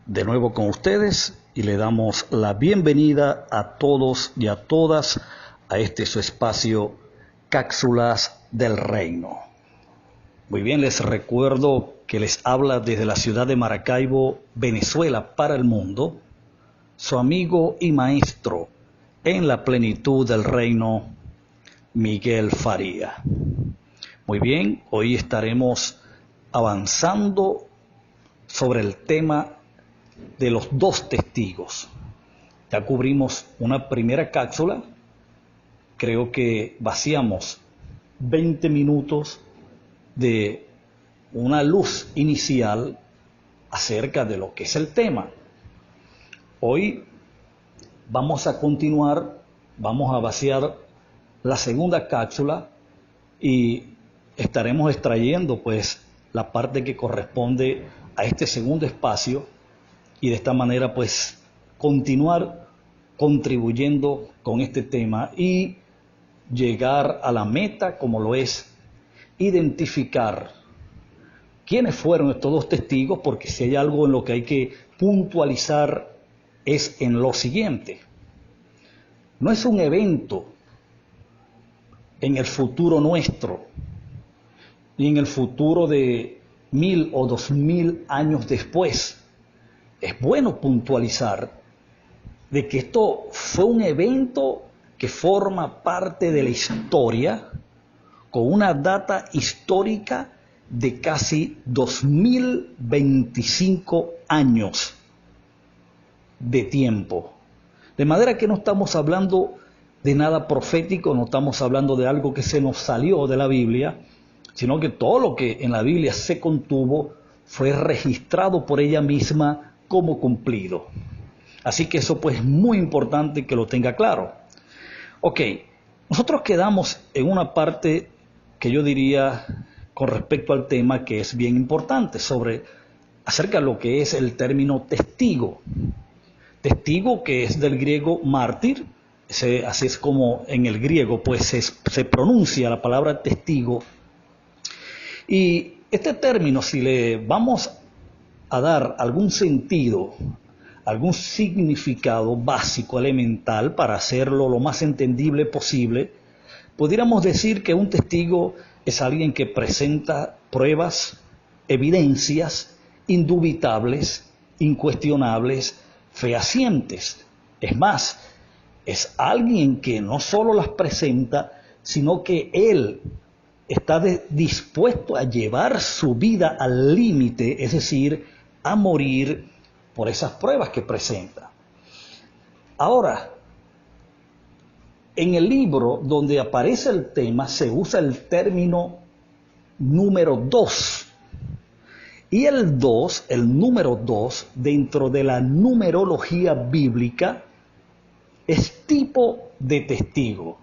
de nuevo con ustedes y le damos la bienvenida a todos y a todas a este su espacio Cápsulas del Reino. Muy bien, les recuerdo que les habla desde la ciudad de Maracaibo, Venezuela, para el mundo, su amigo y maestro en la plenitud del reino, Miguel Faría. Muy bien, hoy estaremos avanzando sobre el tema de los dos testigos. Ya cubrimos una primera cápsula, creo que vaciamos 20 minutos de una luz inicial acerca de lo que es el tema. Hoy vamos a continuar, vamos a vaciar la segunda cápsula y estaremos extrayendo pues la parte que corresponde a este segundo espacio y de esta manera pues continuar contribuyendo con este tema y llegar a la meta, como lo es identificar quiénes fueron estos dos testigos, porque si hay algo en lo que hay que puntualizar es en lo siguiente: no es un evento en el futuro nuestro, ni en el futuro de 1000 o 2000 años después. Es bueno puntualizar de que esto fue un evento que forma parte de la historia, con una data histórica de casi 2025 años de tiempo. De manera que no estamos hablando de nada profético, no estamos hablando de algo que se nos salió de la Biblia, sino que todo lo que en la Biblia se contuvo fue registrado por ella misma como cumplido. Así que eso pues es muy importante que lo tenga claro. Ok, nosotros quedamos en una parte que yo diría con respecto al tema que es bien importante, acerca de lo que es el término testigo. Testigo, que es del griego mártir, así es como en el griego pues se pronuncia la palabra testigo. Y este término, si le vamos a dar algún sentido, algún significado básico, elemental, para hacerlo lo más entendible posible, pudiéramos decir que un testigo es alguien que presenta pruebas, evidencias indubitables, incuestionables, fehacientes. Es más, es alguien que no solo las presenta, sino que él está dispuesto a llevar su vida al límite, es decir, a morir por esas pruebas que presenta. Ahora, en el libro donde aparece el tema se usa el término número 2. Y el número 2, dentro de la numerología bíblica, es tipo de testigo.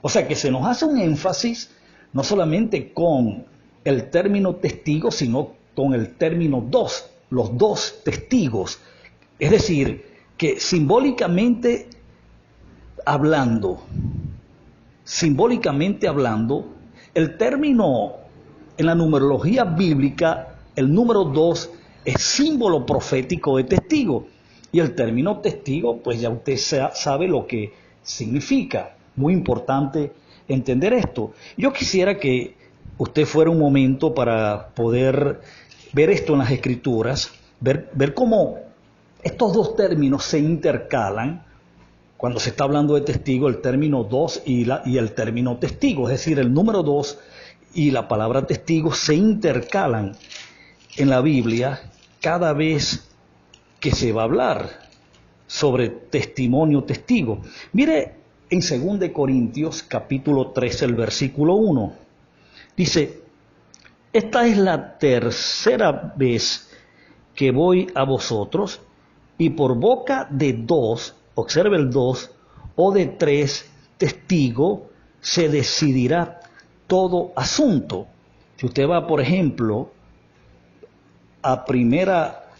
O sea que se nos hace un énfasis no solamente con el término testigo, sino con el término 2, los dos testigos. Es decir, que simbólicamente hablando, el término en la numerología bíblica, el número 2 es símbolo profético de testigo. Y el término testigo, pues ya usted sabe lo que significa. Muy importante entender esto. Yo quisiera que usted fuera un momento para poder ver esto en las Escrituras, ver cómo estos dos términos se intercalan cuando se está hablando de testigo, el término 2 y el término testigo, es decir, el número 2 y la palabra testigo se intercalan en la Biblia cada vez que se va a hablar sobre testimonio, testigo. Mire en 2 Corintios capítulo 13, el versículo 1. Dice: esta es la tercera vez que voy a vosotros, y por boca de 2, observe el 2, o de 3 testigos se decidirá todo asunto. Si usted va, por ejemplo, a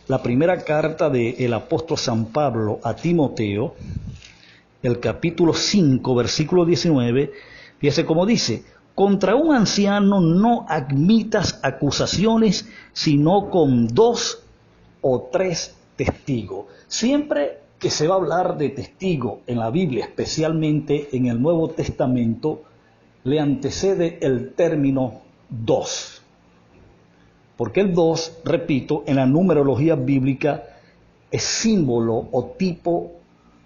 la primera carta del apóstol San Pablo a Timoteo, el capítulo 5, versículo 19, fíjese cómo dice: contra un anciano no admitas acusaciones, sino con 2 o 3 testigo. Siempre que se va a hablar de testigo en la Biblia, especialmente en el Nuevo Testamento, le antecede el término dos. Porque el dos, repito, en la numerología bíblica es símbolo o tipo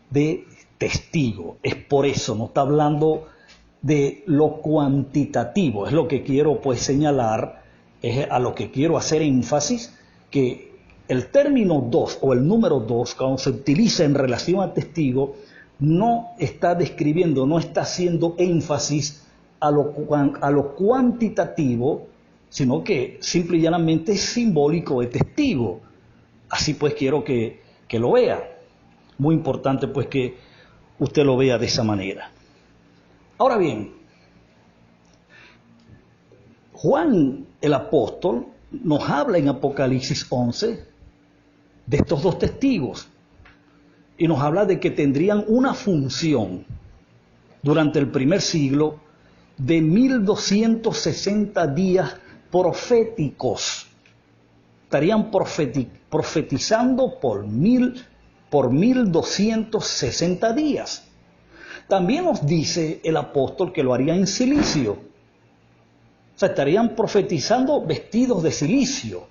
de testigo. Es por eso, no está hablando de lo cuantitativo. Es lo que quiero pues señalar, es a lo que quiero hacer énfasis, que el término dos o el número dos, cuando se utiliza en relación a testigo, no está describiendo, no está haciendo énfasis a lo cuantitativo, sino que simple y llanamente es simbólico de testigo. Así pues quiero que lo vea. Muy importante pues que usted lo vea de esa manera. Ahora bien, Juan el apóstol nos habla en Apocalipsis 11 de estos dos testigos y nos habla de que tendrían una función durante el primer siglo de 1260 días proféticos. Estarían profetizando por 1260 días. También nos dice el apóstol que lo haría en silicio. O sea, estarían profetizando vestidos de silicio.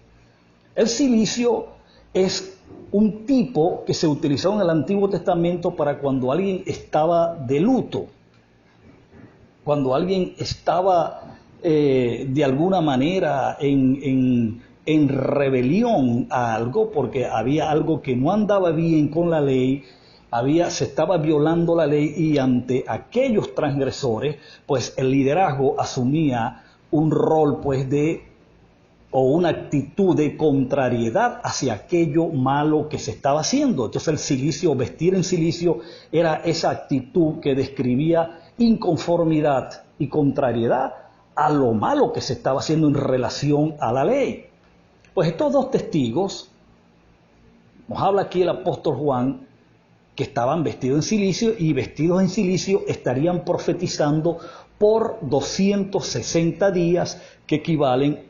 El silicio es un tipo que se utilizó en el Antiguo Testamento para cuando alguien estaba de luto, cuando alguien estaba de alguna manera en rebelión a algo, porque había algo que no andaba bien con la ley, se estaba violando la ley, y ante aquellos transgresores, pues el liderazgo asumía un rol pues o una actitud de contrariedad hacia aquello malo que se estaba haciendo. Entonces el silicio, vestir en silicio, era esa actitud que describía inconformidad y contrariedad a lo malo que se estaba haciendo en relación a la ley. Pues estos dos testigos, nos habla aquí el apóstol Juan, que estaban vestidos en silicio, y vestidos en silicio estarían profetizando por 260 días, que equivalen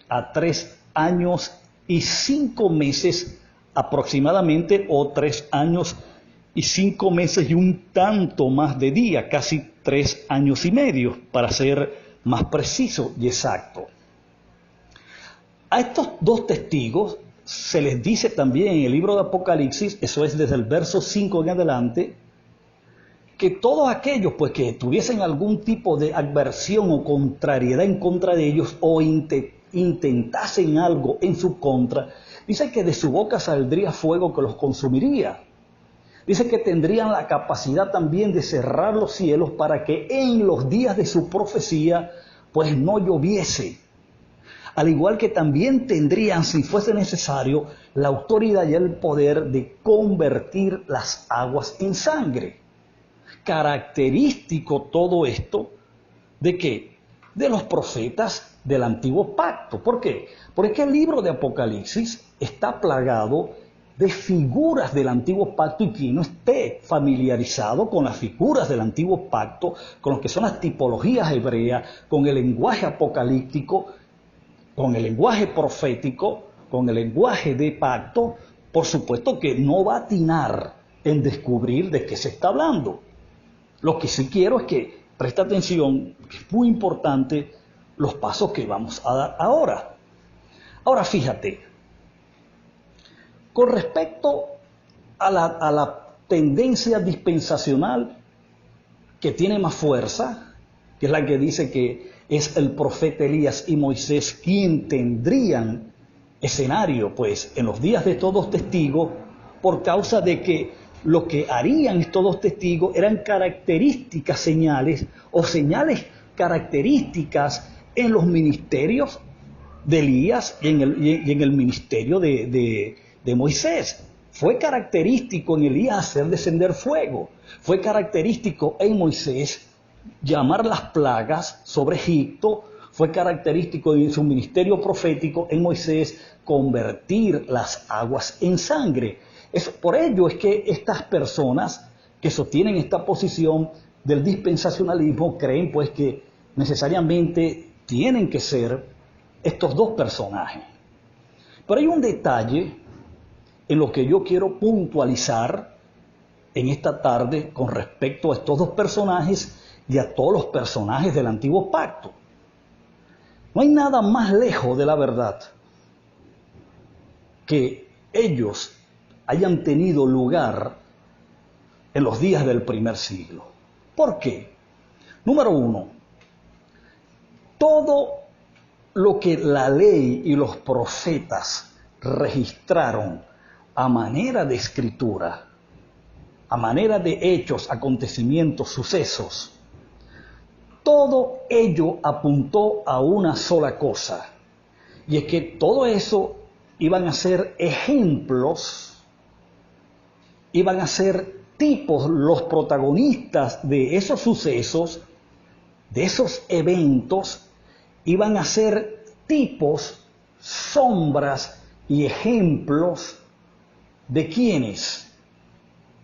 a 3 años y 5 meses aproximadamente, o 3 años y 5 meses y un tanto más de día, casi 3 años y medio, para ser más preciso y exacto. A estos dos testigos se les dice también en el libro de Apocalipsis, eso es desde el verso 5 en adelante, que todos aquellos pues que tuviesen algún tipo de adversión o contrariedad en contra de ellos, o intentasen algo en su contra, dice que de su boca saldría fuego que los consumiría. Dice que tendrían la capacidad también de cerrar los cielos para que en los días de su profecía pues no lloviese. Al igual que también tendrían, si fuese necesario, la autoridad y el poder de convertir las aguas en sangre. Característico todo esto ¿de qué? De los profetas del antiguo pacto. ¿Por qué? Porque el libro de Apocalipsis está plagado de figuras del antiguo pacto, y quien no esté familiarizado con las figuras del antiguo pacto, con lo que son las tipologías hebreas, con el lenguaje apocalíptico, con el lenguaje profético, con el lenguaje de pacto, por supuesto que no va a atinar en descubrir de qué se está hablando. Lo que sí quiero es que preste atención, que es muy importante los pasos que vamos a dar ahora. Ahora fíjate, con respecto a la tendencia dispensacional que tiene más fuerza, que es la que dice que es el profeta Elías y Moisés quien tendrían escenario pues en los días de estos dos testigos, por causa de que lo que harían estos dos testigos eran características señales, o señales características en los ministerios de Elías y en el ministerio de Moisés. Fue característico en Elías hacer descender fuego. Fue característico en Moisés llamar las plagas sobre Egipto. Fue característico en su ministerio profético en Moisés convertir las aguas en sangre. Por ello es que estas personas que sostienen esta posición del dispensacionalismo creen pues que necesariamente tienen que ser estos dos personajes. Pero hay un detalle en lo que yo quiero puntualizar en esta tarde con respecto a estos dos personajes y a todos los personajes del Antiguo Pacto. No hay nada más lejos de la verdad que ellos hayan tenido lugar en los días del primer siglo. ¿Por qué? Número uno, todo lo que la ley y los profetas registraron a manera de escritura, a manera de hechos, acontecimientos, sucesos, todo ello apuntó a una sola cosa, y es que todo eso iban a ser ejemplos, iban a ser tipos, los protagonistas de esos sucesos, de esos eventos, iban a ser tipos, sombras y ejemplos de quiénes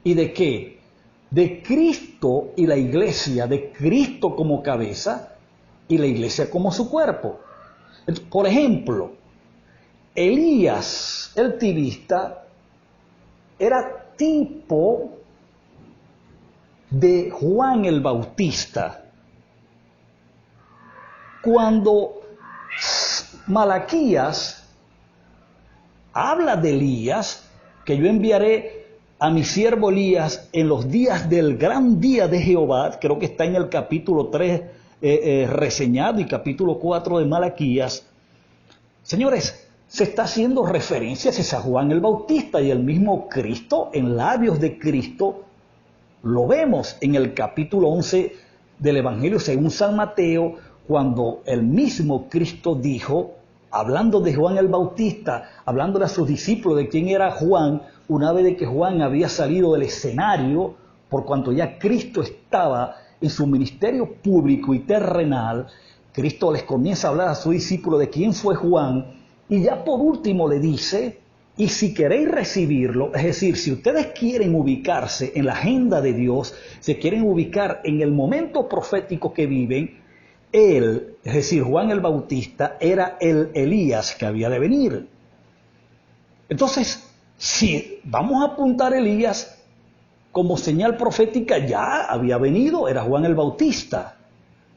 y de qué. De Cristo y la iglesia, de Cristo como cabeza y la iglesia como su cuerpo. Por ejemplo, Elías el tibista era tipo de Juan el Bautista. Cuando Malaquías habla de Elías, que yo enviaré a mi siervo Elías en los días del gran día de Jehová, creo que está en el capítulo 3 reseñado y capítulo 4 de Malaquías. Señores, se está haciendo referencias a Juan el Bautista y el mismo Cristo, en labios de Cristo, lo vemos en el capítulo 11 del Evangelio según San Mateo, cuando el mismo Cristo dijo, hablando de Juan el Bautista, hablándole a sus discípulos de quién era Juan, una vez de que Juan había salido del escenario, por cuanto ya Cristo estaba en su ministerio público y terrenal, Cristo les comienza a hablar a sus discípulos de quién fue Juan, y ya por último le dice, y si queréis recibirlo, es decir, si ustedes quieren ubicarse en la agenda de Dios, se quieren ubicar en el momento profético que viven, él, es decir, Juan el Bautista, era el Elías que había de venir. Entonces, si vamos a apuntar a Elías como señal profética, ya había venido, era Juan el Bautista.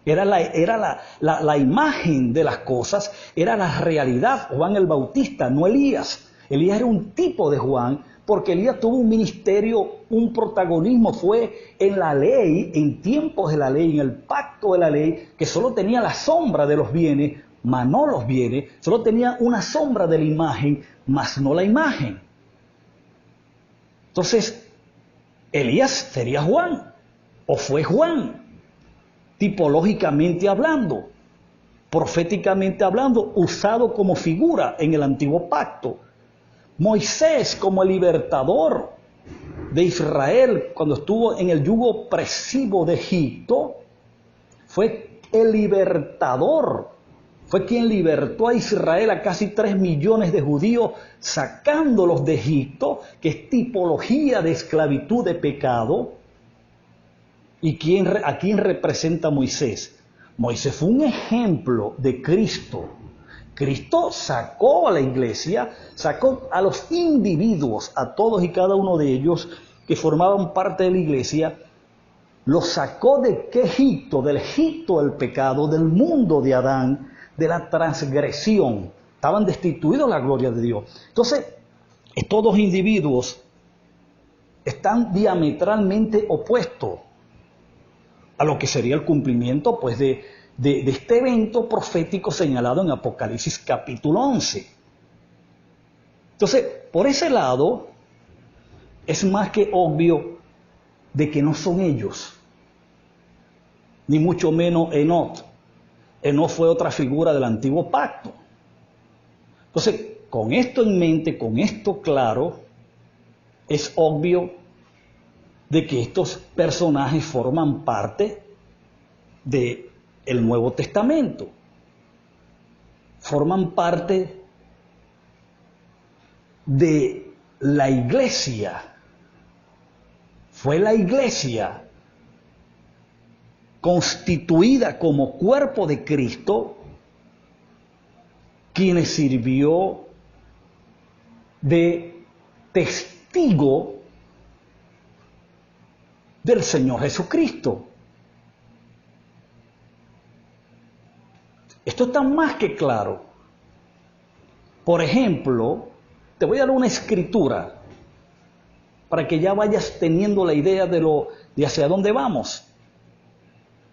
Era la imagen de las cosas, era la realidad, Juan el Bautista, no Elías. Elías era un tipo de Juan, porque Elías tuvo un ministerio, un protagonismo, fue en la ley, en tiempos de la ley, en el pacto de la ley, que solo tenía la sombra de los bienes, mas no los bienes, solo tenía una sombra de la imagen, mas no la imagen. Entonces, Elías sería Juan, o fue Juan, tipológicamente hablando, proféticamente hablando, usado como figura en el antiguo pacto. Moisés como el libertador de Israel cuando estuvo en el yugo opresivo de Egipto, fue el libertador, fue quien libertó a Israel, a casi 3 millones de judíos, sacándolos de Egipto, que es tipología de esclavitud, de pecado. ¿Y a quién representa Moisés? Moisés fue un ejemplo de Cristo. Cristo sacó a la iglesia, sacó a los individuos, a todos y cada uno de ellos que formaban parte de la iglesia, los sacó de qué Egipto, del Egipto del pecado, del mundo de Adán, de la transgresión. Estaban destituidos de la gloria de Dios. Entonces, estos dos individuos están diametralmente opuestos a lo que sería el cumplimiento pues de este evento profético señalado en Apocalipsis capítulo 11. Entonces, por ese lado, es más que obvio de que no son ellos, ni mucho menos Enoc. Enoc fue otra figura del antiguo pacto. Entonces, con esto en mente, con esto claro, es obvio de que estos personajes forman parte del Nuevo Testamento. Forman parte de la iglesia. Fue la iglesia constituida como cuerpo de Cristo quienes sirvió de testigo del Señor Jesucristo. Esto está más que claro. Por ejemplo, te voy a dar una escritura para que ya vayas teniendo la idea de hacia dónde vamos.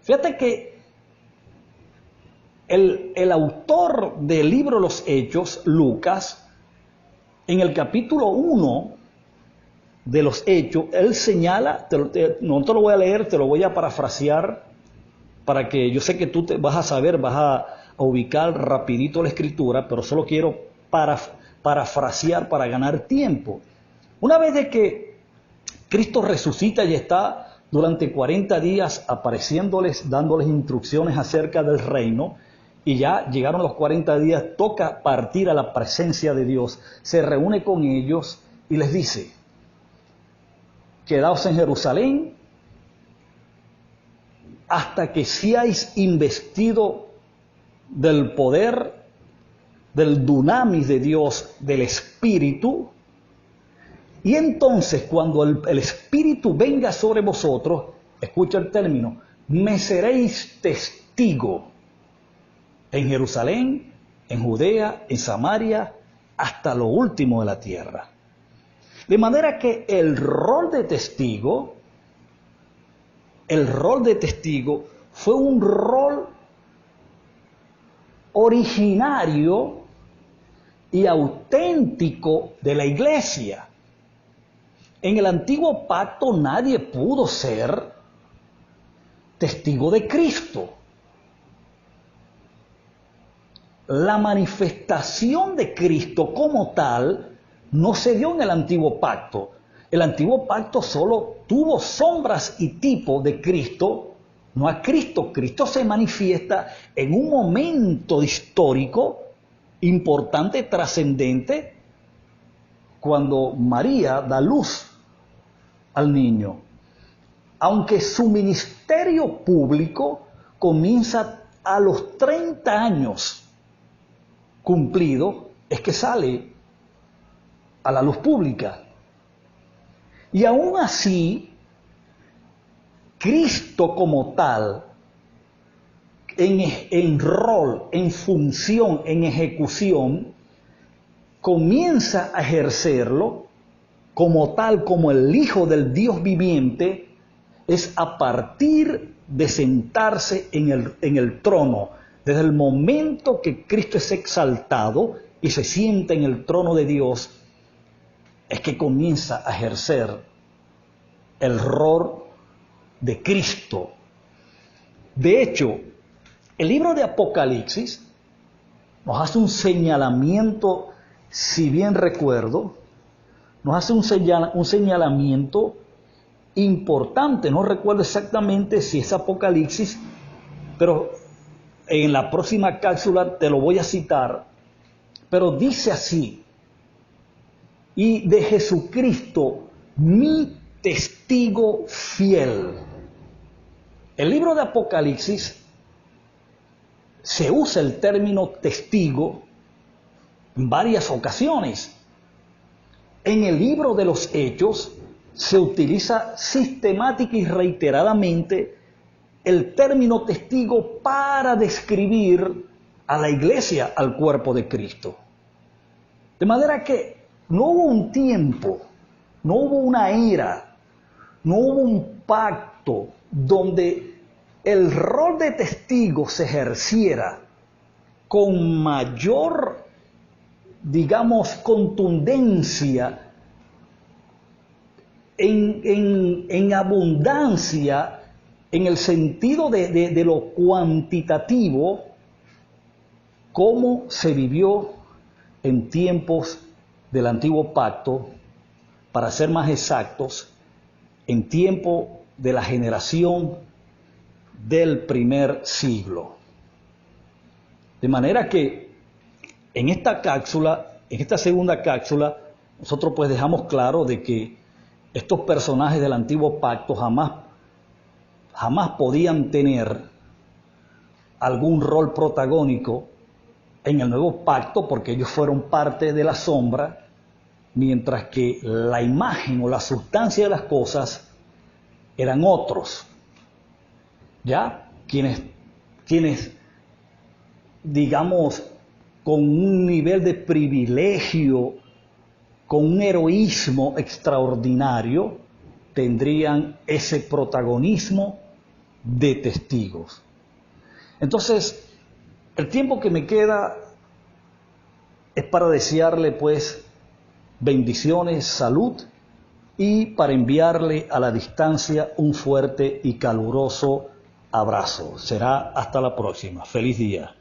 Fíjate que el autor del libro de los Hechos, Lucas, en el capítulo 1 de los Hechos, él señala, no te lo voy a leer, te lo voy a parafrasear, para que yo sé que tú te vas a saber, vas a ubicar rapidito la escritura, pero solo quiero parafrasear para ganar tiempo. Una vez de que Cristo resucita y está durante 40 días apareciéndoles, dándoles instrucciones acerca del reino, y ya llegaron los 40 días, toca partir a la presencia de Dios, se reúne con ellos y les dice: quedaos en Jerusalén hasta que seáis investido del poder, del dunamis de Dios, del Espíritu. Y entonces cuando el Espíritu venga sobre vosotros, escucha el término, me seréis testigo en Jerusalén, en Judea, en Samaria, hasta lo último de la tierra. De manera que el rol de testigo fue un rol originario y auténtico de la iglesia. En el antiguo pacto nadie pudo ser testigo de Cristo. La manifestación de Cristo como tal no se dio en el antiguo pacto. El antiguo pacto solo tuvo sombras y tipos de Cristo, no a Cristo. Cristo se manifiesta en un momento histórico importante, trascendente, cuando María da luz al niño. Aunque su ministerio público comienza a los 30 años cumplidos, es que sale a la luz pública. Y aún así, Cristo como tal, en rol, en función, en ejecución, comienza a ejercerlo como tal, como el Hijo del Dios viviente, es a partir de sentarse en el trono. Desde el momento que Cristo es exaltado y se sienta en el trono de Dios, es que comienza a ejercer el rol de Cristo. De hecho, el libro de Apocalipsis nos hace un señalamiento, si bien recuerdo, nos hace un señalamiento importante. No recuerdo exactamente si es Apocalipsis, pero en la próxima cápsula te lo voy a citar. Pero dice así: y de Jesucristo, mi testigo fiel. El libro de Apocalipsis se usa el término testigo en varias ocasiones. En el libro de los Hechos se utiliza sistemática y reiteradamente el término testigo para describir a la iglesia, al cuerpo de Cristo. De manera que no hubo un tiempo, no hubo una era, no hubo un pacto donde el rol de testigo se ejerciera con mayor, digamos, contundencia, en abundancia, en el sentido de lo cuantitativo, como se vivió en tiempos del antiguo pacto, para ser más exactos, en tiempo de la generación del primer siglo. De manera que en esta cápsula, en esta segunda cápsula, nosotros pues dejamos claro de que estos personajes del antiguo pacto jamás podían tener algún rol protagónico en el nuevo pacto, porque ellos fueron parte de la sombra, mientras que la imagen o la sustancia de las cosas eran otros, ¿ya? Quienes, digamos, con un nivel de privilegio, con un heroísmo extraordinario, tendrían ese protagonismo de testigos. Entonces, el tiempo que me queda es para desearle pues bendiciones, salud y para enviarle a la distancia un fuerte y caluroso abrazo. Será hasta la próxima. Feliz día.